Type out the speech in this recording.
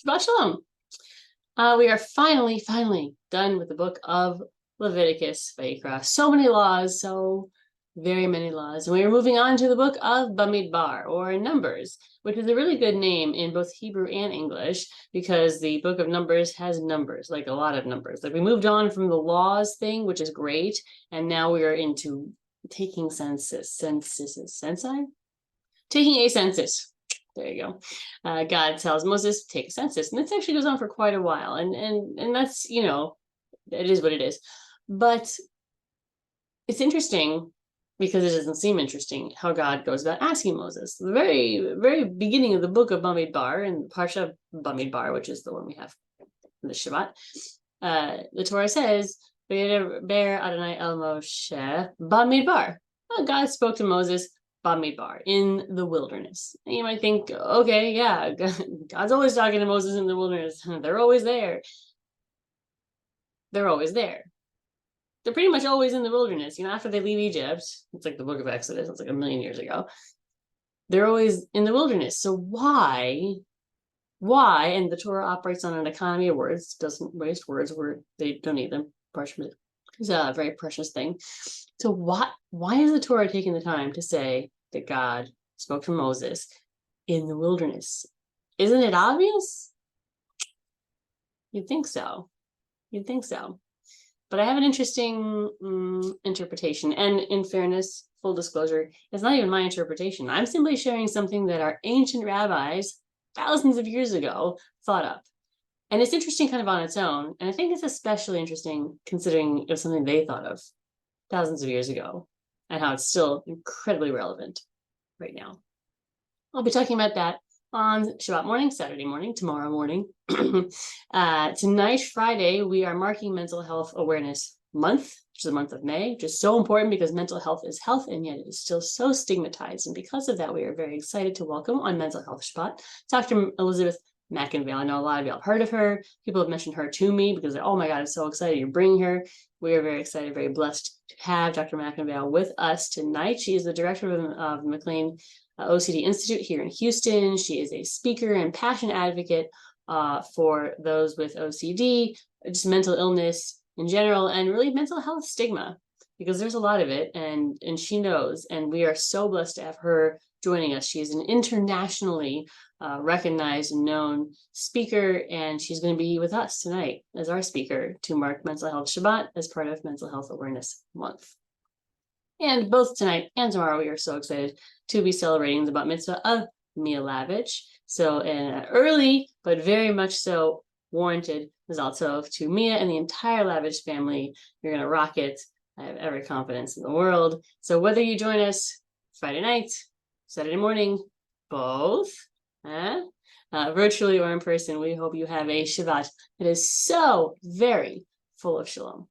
Shabbat Shalom. We are finally done with the book of Leviticus, Vayikra. So many laws, so very many laws. And we are moving on to the book of Bamidbar, or Numbers, which is a really good name in both Hebrew and English, because the book of Numbers has numbers, like a lot of numbers. Like we moved on from the laws thing, which is great, and now we are into taking taking a census. There you go. God tells Moses, take a census. And this actually goes on for quite a while. And that's, it is what it is. But it's interesting because it doesn't seem interesting how God goes about asking Moses. The very, very beginning of the book of Bamidbar, and Parsha Bamidbar, which is the one we have in the Shabbat, the Torah says, Be'er Adonai el Moshe Bamidbar. God spoke to Moses Bamidbar, in the wilderness. And you might think, okay, yeah, God's always talking to Moses in the wilderness. They're always there. They're always there. They're pretty much always in the wilderness. After they leave Egypt, it's like the book of Exodus, it's like 1,000,000 years ago. They're always in the wilderness. So why, and the Torah operates on an economy of words, doesn't waste words where they don't need them. It's a very precious thing. So why is the Torah taking the time to say that God spoke to Moses in the wilderness? Isn't it obvious? You'd think so. But I have an interesting interpretation. And in fairness, full disclosure, it's not even my interpretation. I'm simply sharing something that our ancient rabbis, thousands of years ago, thought up. And it's interesting kind of on its own. And I think it's especially interesting considering it was something they thought of thousands of years ago and how it's still incredibly relevant right now. I'll be talking about that on Shabbat morning, Saturday morning, tomorrow morning. Tonight, Friday, we are marking Mental Health Awareness Month, which is the month of May, which is so important because mental health is health, and yet it is still so stigmatized. And because of that, we are very excited to welcome on Mental Health Shabbat Dr. Elizabeth McInvale. I know a lot of you have heard of her. People have mentioned her to me because they're, oh my God, I'm so excited you're bringing her. We are very excited, very blessed to have Dr. McInvale with us tonight. She is the director of the McLean OCD Institute here in Houston. She is a speaker and passionate advocate for those with OCD, just mental illness in general, and really mental health stigma, because there's a lot of it, and she knows, and we are so blessed to have her joining us. She is an internationally recognized and known speaker, and she's going to be with us tonight as our speaker to mark Mental Health Shabbat as part of Mental Health Awareness Month. And both tonight and tomorrow, we are so excited to be celebrating the bat mitzvah of Mia Lavich. So an early, but very much so warranted Mazal Tov to Mia and the entire Lavich family. You're going to rock it. I have every confidence in the world. So whether you join us Friday night, Saturday morning, both, virtually or in person, we hope you have a Shabbat that is so very full of shalom.